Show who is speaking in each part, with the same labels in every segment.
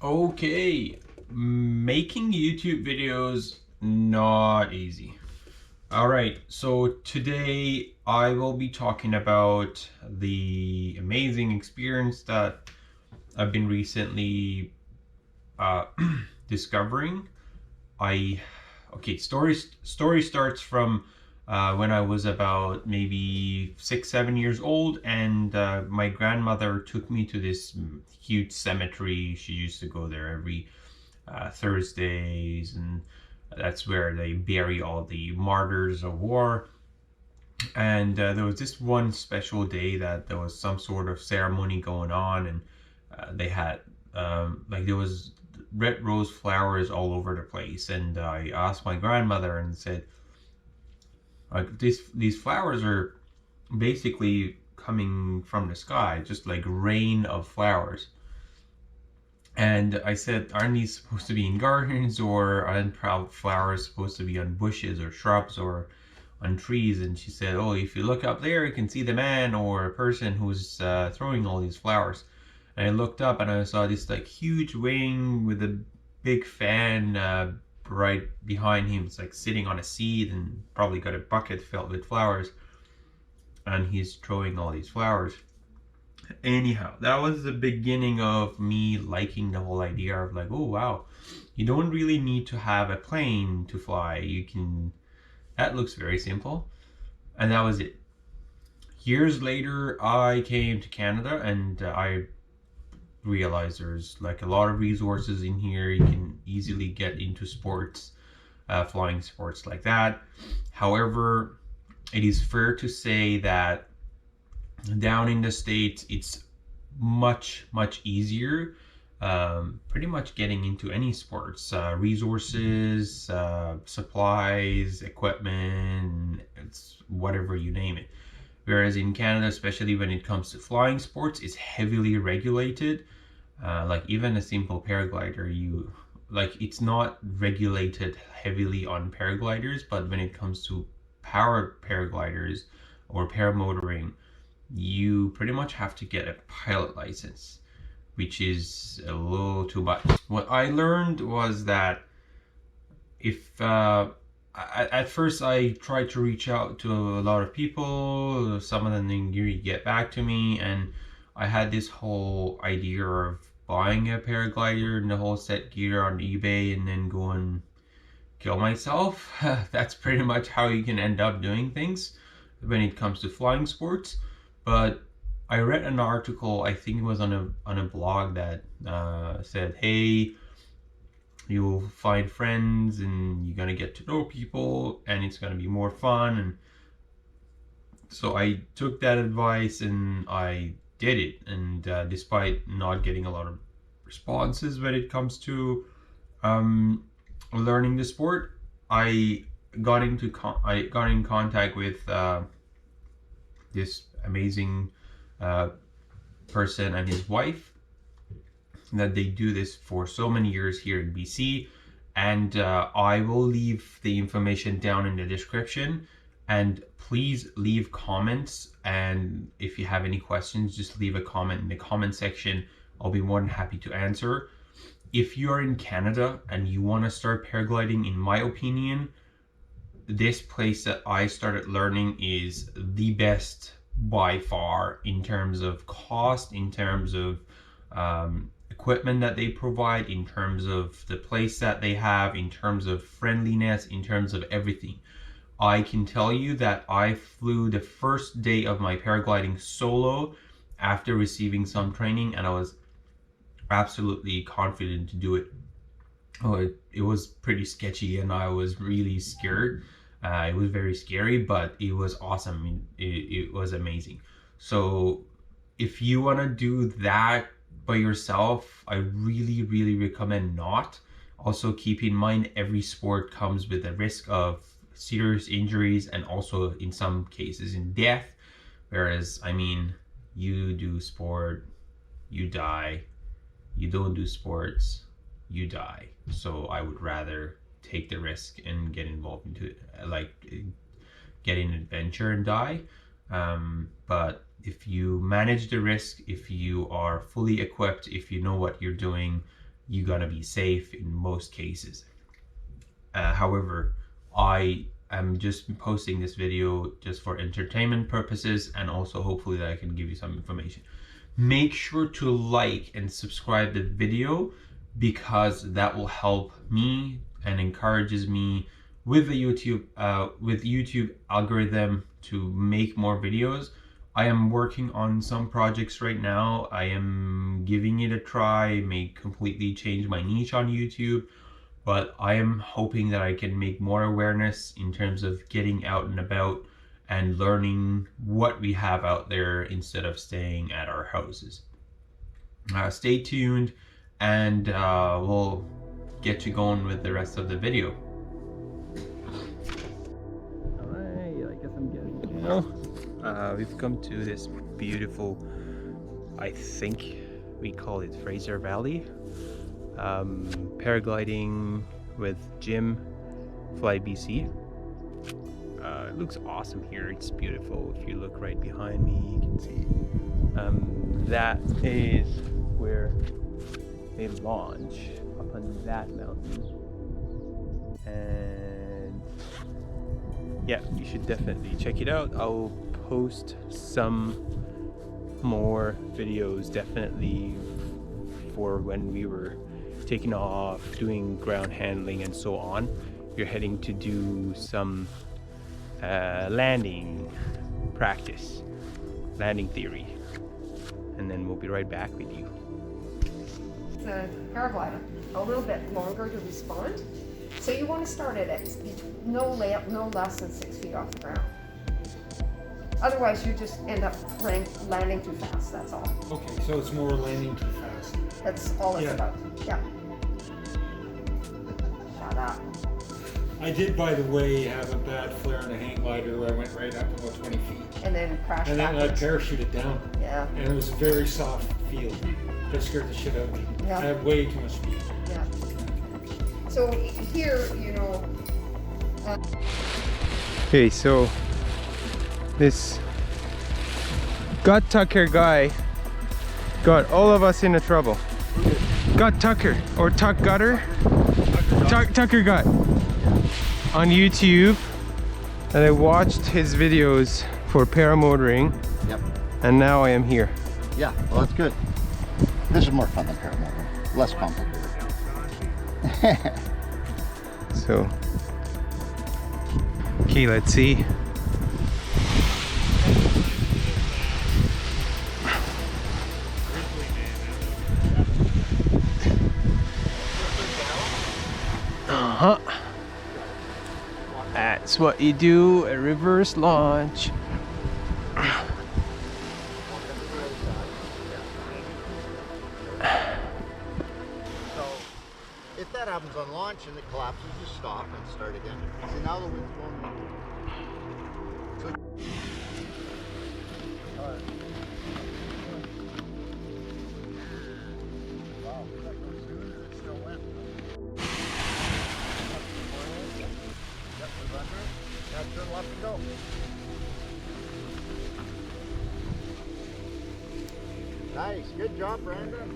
Speaker 1: Okay, making YouTube videos not easy. All right, so today I will be talking about the amazing experience that I've been recently uh, discovering. I okay, story starts from when I was about maybe 6, 7 years old, and my grandmother took me to this huge cemetery. She used to go there every Thursdays, and that's where they bury all the martyrs of war. And there was this one special day that there was some sort of ceremony going on, and they had like there was red rose flowers all over the place. And I asked my grandmother and said, like, these flowers are basically coming from the sky, just like rain of flowers. And I said, aren't these supposed to be in gardens, or aren't flowers supposed to be on bushes or shrubs or on trees? And she said, oh, if you look up there, you can see the man or a person who's throwing all these flowers. And I looked up and I saw this like huge wing with a big fan right behind him. It's like sitting on a seat and probably got a bucket filled with flowers. And he's throwing all these flowers. Anyhow, that was the beginning of me liking the whole idea of like, oh wow, you don't really need to have a plane to fly. You can, that looks very simple. And that was it. Years later, I came to Canada, and I realized there's like a lot of resources in here. You can easily get into sports, flying sports like that. However, it is fair to say that down in the States, it's much easier, pretty much getting into any sports, resources, supplies, equipment, it's whatever you name it. Whereas in Canada, especially when it comes to flying sports, it's heavily regulated. Like even a simple paraglider, you like it's not regulated heavily on paragliders, but when it comes to power paragliders or paramotoring, you pretty much have to get a pilot license, which is a little too much. What I learned was that if at first I tried to reach out to a lot of people, some of them didn't really get back to me, and I had this whole idea of buying a paraglider and the whole set gear on eBay and then go and kill myself. That's pretty much how you can end up doing things when it comes to flying sports. But I read an article, I think it was on a blog, that said, hey, you'll find friends and you're gonna get to know people and it's gonna be more fun. And so I took that advice and I did it. And despite not getting a lot of responses when it comes to learning the sport, I I got in contact with this amazing person and his wife, that they do this for so many years here in BC. And I will leave the information down in the description, and please leave comments, and if you have any questions, just leave a comment in the comment section. I'll be more than happy to answer. If you're in Canada and you want to start paragliding, in my opinion, this place that I started learning is the best by far, in terms of cost, in terms of equipment that they provide, in terms of the place that they have, in terms of friendliness, in terms of everything. I can tell you that I flew the first day of my paragliding solo after receiving some training, and I was absolutely confident to do it. Oh, it was pretty sketchy and I was really scared. It was very scary, but it was awesome. It was amazing. So if you want to do that by yourself, I really recommend not. Also keep in mind, every sport comes with a risk of serious injuries and also in some cases in death. Whereas, I mean, you do sport, you die. You don't do sports, you die. So I would rather take the risk and get involved into it, like get an adventure and die. But if you manage the risk, if you are fully equipped, if you know what you're doing, you're gonna be safe in most cases. However, I am just posting this video just for entertainment purposes, and also hopefully that I can give you some information. Make sure to like and subscribe the video, because that will help me and encourages me with the YouTube algorithm to make more videos. I am working on some projects right now. I am giving it a try, may completely change my niche on YouTube, but I am hoping that I can make more awareness in terms of getting out and about and learning what we have out there instead of staying at our houses. Stay tuned, and we'll get you going with the rest of the video. Alright, I guess I'm getting, you know, we've come to this beautiful, I think we call it Fraser Valley. Paragliding with Jim, Fly BC. It looks awesome here. It's beautiful. If you look right behind me, you can see that is where they launch up on that mountain. And yeah, you should definitely check it out. I'll post some more videos definitely for when we were taking off, doing ground handling and so on. You're heading to do some landing practice, landing theory, and then we'll be right back with you.
Speaker 2: The paraglider, a little bit longer to respond, so you want to start it at no less than 6 feet off the ground. Otherwise, you just end up landing too fast. That's all.
Speaker 3: Okay, so it's more landing too fast.
Speaker 2: That's all it's about. Yeah. Shut up.
Speaker 3: I did, by the way, have a bad flare in a hang glider where I went right up about 20 feet.
Speaker 2: And then crash
Speaker 3: And then I
Speaker 2: backwards.
Speaker 3: parachuted down.
Speaker 2: Yeah.
Speaker 3: And it was a very soft field. That scared the shit out of me.
Speaker 2: Yeah.
Speaker 3: I had way too much speed.
Speaker 2: Yeah. So here, you know.
Speaker 1: Okay, so this Gut Tucker guy got all of us into trouble. Gut Tucker, or Tuck Gutter? Tucker Gut on YouTube, and I watched his videos for paramotoring.
Speaker 4: Yep.
Speaker 1: And now I am here.
Speaker 4: Yeah, well, that's good. This is more fun than paramotoring. Less complicated.
Speaker 1: So, okay, let's see. That's what you do, a reverse launch.
Speaker 4: So, if that happens on launch and it collapses, you stop and start again. See, now the wind's blowing. So, wow, that goes soon and it still went. Yep, we're under. Now turn left and go. Nice, good job, Brandon.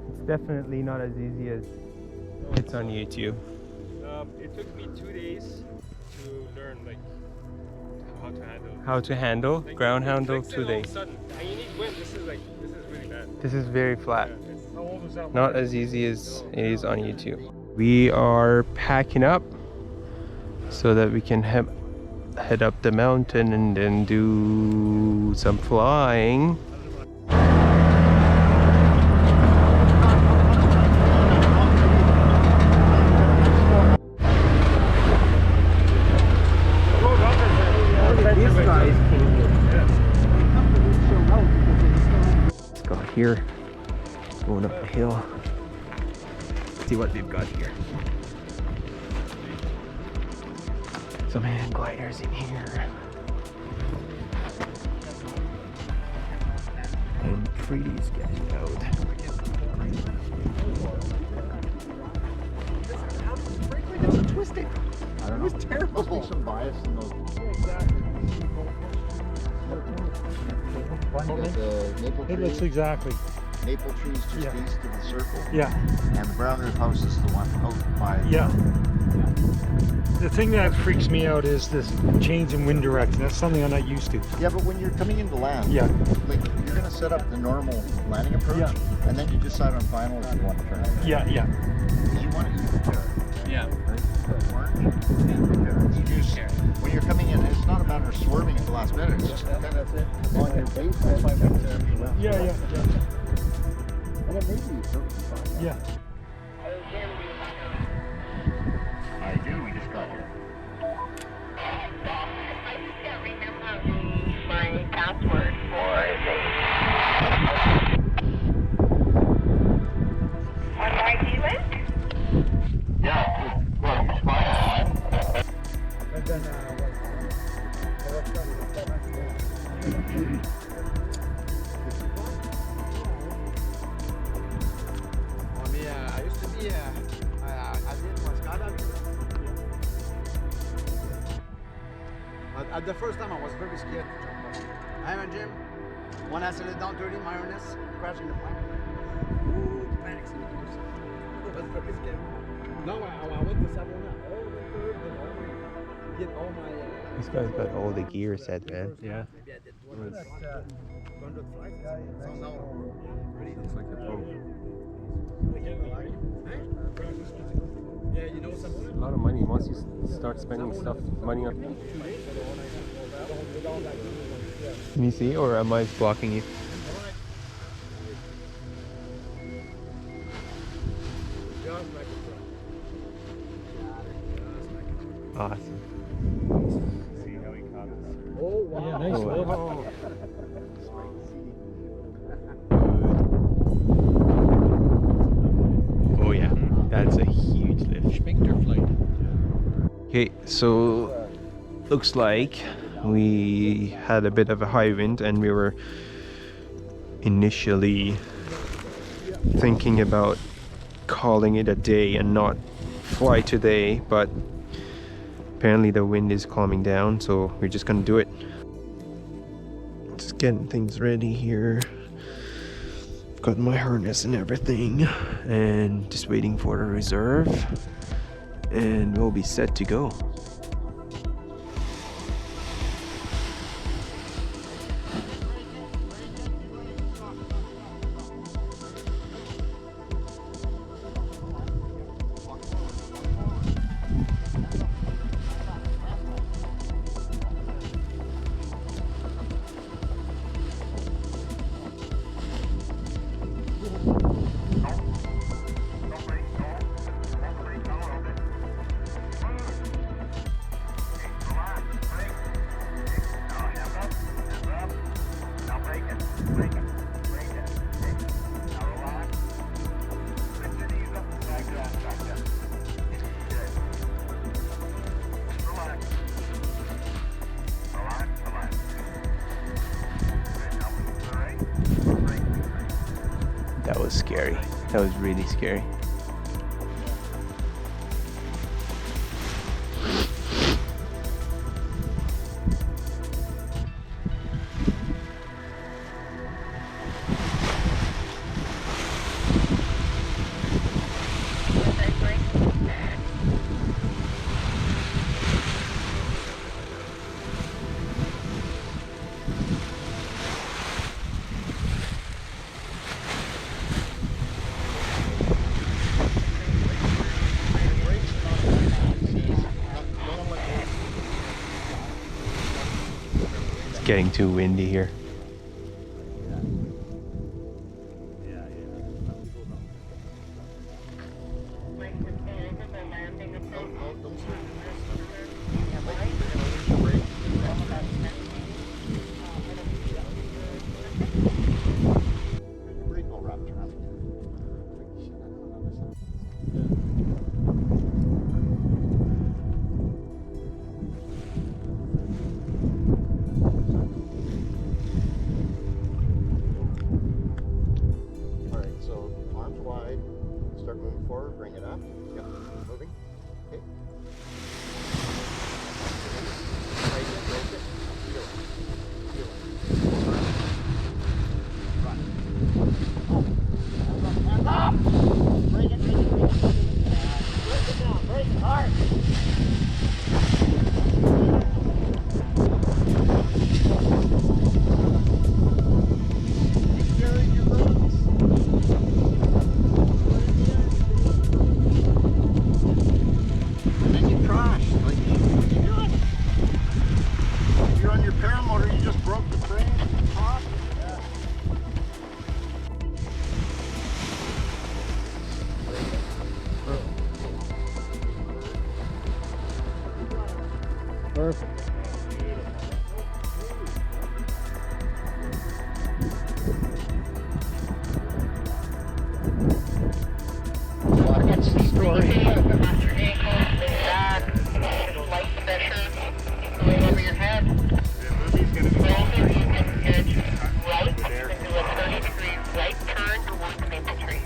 Speaker 1: It's definitely not as easy as it's on YouTube.
Speaker 5: It took me 2 days to learn like how to handle.
Speaker 1: How to handle,
Speaker 5: Like,
Speaker 1: ground
Speaker 5: it
Speaker 1: handle
Speaker 5: clicks in all of a
Speaker 1: today.
Speaker 5: sudden. And you need wind. This is really bad.
Speaker 1: This is very flat.
Speaker 5: Yeah, it's,
Speaker 3: How old was that one?
Speaker 1: Not as easy as it is on YouTube. We are packing up so that we can head up the mountain and then do some flying. Let's go here, going up the hill. See what they've got here. Some hand gliders in here. And trees getting out.
Speaker 4: Twisted. I don't know. It was terrible. Must be some bias in those.
Speaker 3: It looks exactly.
Speaker 4: maple trees just
Speaker 3: Yeah.
Speaker 4: east of the circle.
Speaker 3: Yeah.
Speaker 4: And the brown root house is the one out by.
Speaker 3: Yeah. The thing that freaks me out is this change in wind direction. That's something I'm not used to.
Speaker 4: Yeah, but when you're coming into land,
Speaker 3: Yeah.
Speaker 4: like you're gonna set up the normal landing approach,
Speaker 3: Yeah.
Speaker 4: and then you decide on final if you want to turn.
Speaker 3: Yeah, yeah.
Speaker 4: Because you want to use the carrot,
Speaker 5: Yeah.
Speaker 4: right? Orange. You just when you're coming in, it's not a matter of swerving at the last minute. It's just kind of on your base.
Speaker 3: Yeah, yeah,
Speaker 4: And it may be perfectly fine.
Speaker 3: yeah.
Speaker 4: I do. We just got here.
Speaker 6: I can't remember my password for the on my D-Link.
Speaker 4: Yeah. Well, you smile.
Speaker 3: And then,
Speaker 7: I used to be I did my skydiving. At the first time I was very scared to jump off. I am a gym. When I settled down 30 minus, crashing the plane. Ooh, panic sickness. It was very scary. No, I went to Savona. All the third and all my did all my
Speaker 1: This guy's got all the gear set, man.
Speaker 3: yeah.
Speaker 7: maybe I did 200 flights. So now really looks like a pro. Yeah, you know Savona?
Speaker 5: A lot of money once you start spending money on.
Speaker 1: Can you see, or am I blocking you?
Speaker 7: Just like a pro.
Speaker 1: Awesome.
Speaker 5: See how he caught us.
Speaker 7: Oh wow.
Speaker 3: Yeah, nice.
Speaker 1: Oh yeah, that's a huge lift. Okay, so looks like we had a bit of a high wind and we were initially thinking about calling it a day and not fly today, but apparently the wind is calming down, so we're just gonna do it. Just getting things ready here. Got my harness and everything, and just waiting for the reserve, and we'll be set to go. That was scary. That was really scary. It's getting too windy here.
Speaker 4: Hands up! Break it, break it, break it. Break it down, break it hard. And then you crash. Like, what you doing? If you're on your paramotor, you just broke the frame at the top. Yeah. Perfect. Well, that's the story.
Speaker 6: The master vehicle is back. Light pressure going over your head. Brandon, you can edge right. You can do a 30-degree right turn towards the maple tree.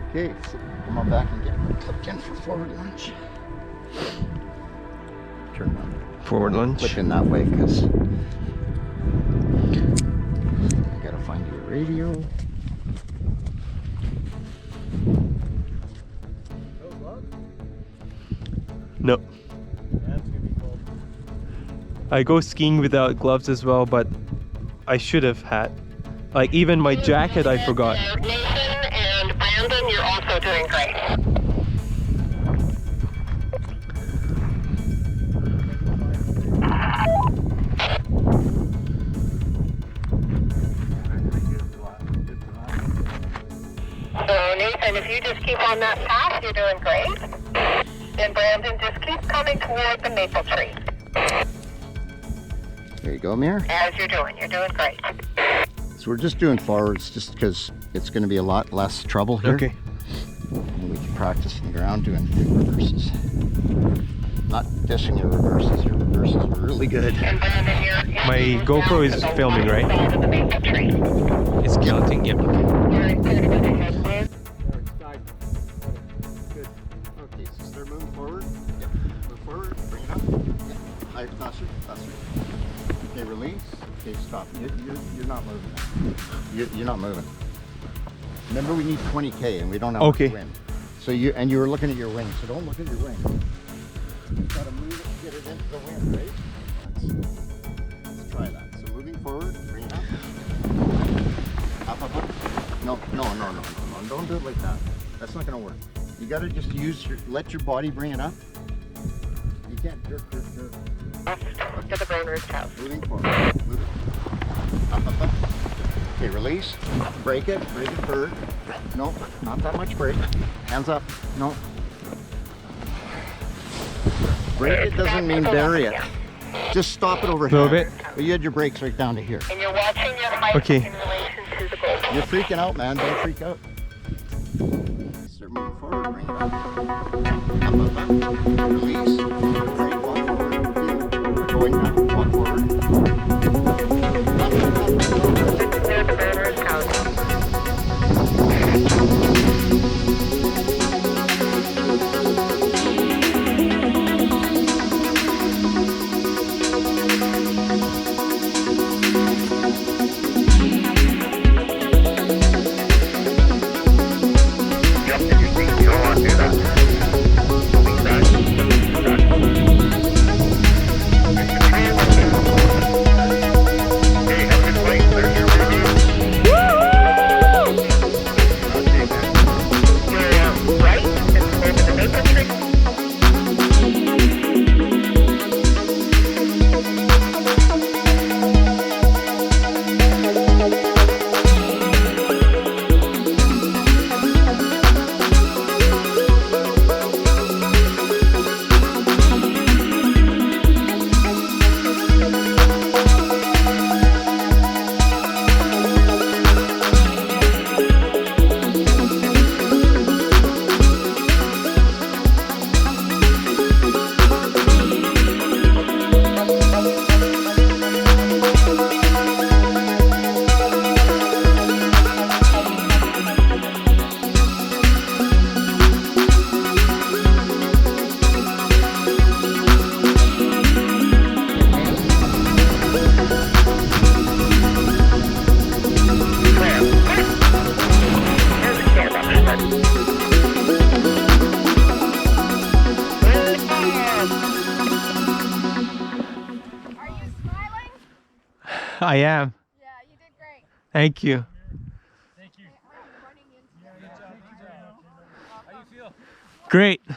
Speaker 4: Okay, so come on back and get clipped in for forward lunge. Turn on.
Speaker 1: Forward lunge.
Speaker 4: Clip in that way because you gotta find your radio.
Speaker 5: No. I go skiing without gloves as well, but I should have had. Like even my jacket I forgot.
Speaker 6: Nathan and Brandon, you're also doing great. So Nathan, if you just keep on that path, you're doing great. And Brandon, just keep coming toward the maple tree.
Speaker 4: There you go, Mir.
Speaker 6: As you're doing great.
Speaker 4: So we're just doing forwards just because it's going to be a lot less trouble here.
Speaker 5: Okay.
Speaker 4: And we can practice on the ground doing reverses. Not dishing your reverses. Your reverses were really good.
Speaker 6: And Brandon,
Speaker 5: My GoPro is filming, right?
Speaker 6: The maple tree.
Speaker 1: It's counting. Yep.
Speaker 6: You're good with the headwind.
Speaker 4: Good. Okay, so start moving forward. Yep. Move forward. Bring it up. Yep. Higher, faster, faster. Okay, release. Okay, stop. You're not moving. You're not moving. Remember, we need 20K, and we don't have
Speaker 5: Okay.
Speaker 4: much wind. So you were looking at your wing. So don't look at your wing. You gotta move it, get it into the wind, right? Let's try that. So moving forward, bring it up. Up, up, up. No. Don't do it like that. That's not gonna work. You gotta just let your body bring it up. You can't jerk.
Speaker 6: Look to the burner's house.
Speaker 4: Moving forward. Move it. Up. Okay, release. Break it forward. No, not that much break. Hands up. No. Break it doesn't mean bury it. Just stop it overhead.
Speaker 5: Move it.
Speaker 4: But you had your brakes right down to here.
Speaker 6: And you're watching your height
Speaker 5: Okay.
Speaker 6: in relation to the goal.
Speaker 4: You're freaking out, man. Don't freak out. Start moving forward. Bring it up. Up. Release. Break. Walk forward. We're going up. Walk forward.
Speaker 6: Near the burner's house.
Speaker 5: I am.
Speaker 2: Yeah, you did great.
Speaker 5: Thank you.
Speaker 3: Thank you.
Speaker 2: I'm running into
Speaker 3: Good job. Good job. How you feel?
Speaker 5: Great.
Speaker 2: Oh,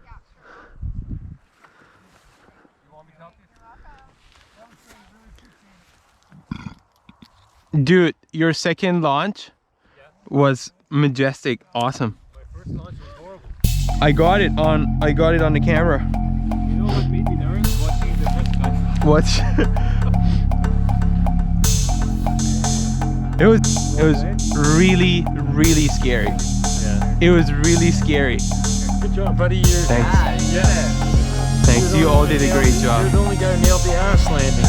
Speaker 2: yeah, sure.
Speaker 3: You want me to help you?
Speaker 5: Dude, your second launch was majestic. Awesome.
Speaker 3: My first launch was horrible.
Speaker 5: I got it on the camera.
Speaker 3: You know what made me nervous? Watching the first launch.
Speaker 5: What? It was really, really scary.
Speaker 3: Yeah.
Speaker 5: It was really scary.
Speaker 3: Good job, buddy. You're
Speaker 5: Thanks.
Speaker 3: Yeah.
Speaker 5: Thanks. You all did a great
Speaker 3: You're
Speaker 5: job.
Speaker 3: the only guy who nailed the ass landing.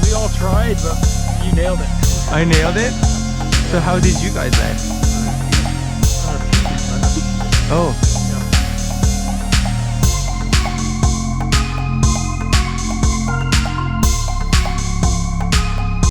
Speaker 3: We all tried, but you nailed it.
Speaker 5: I nailed it. So how did you guys land? Oh.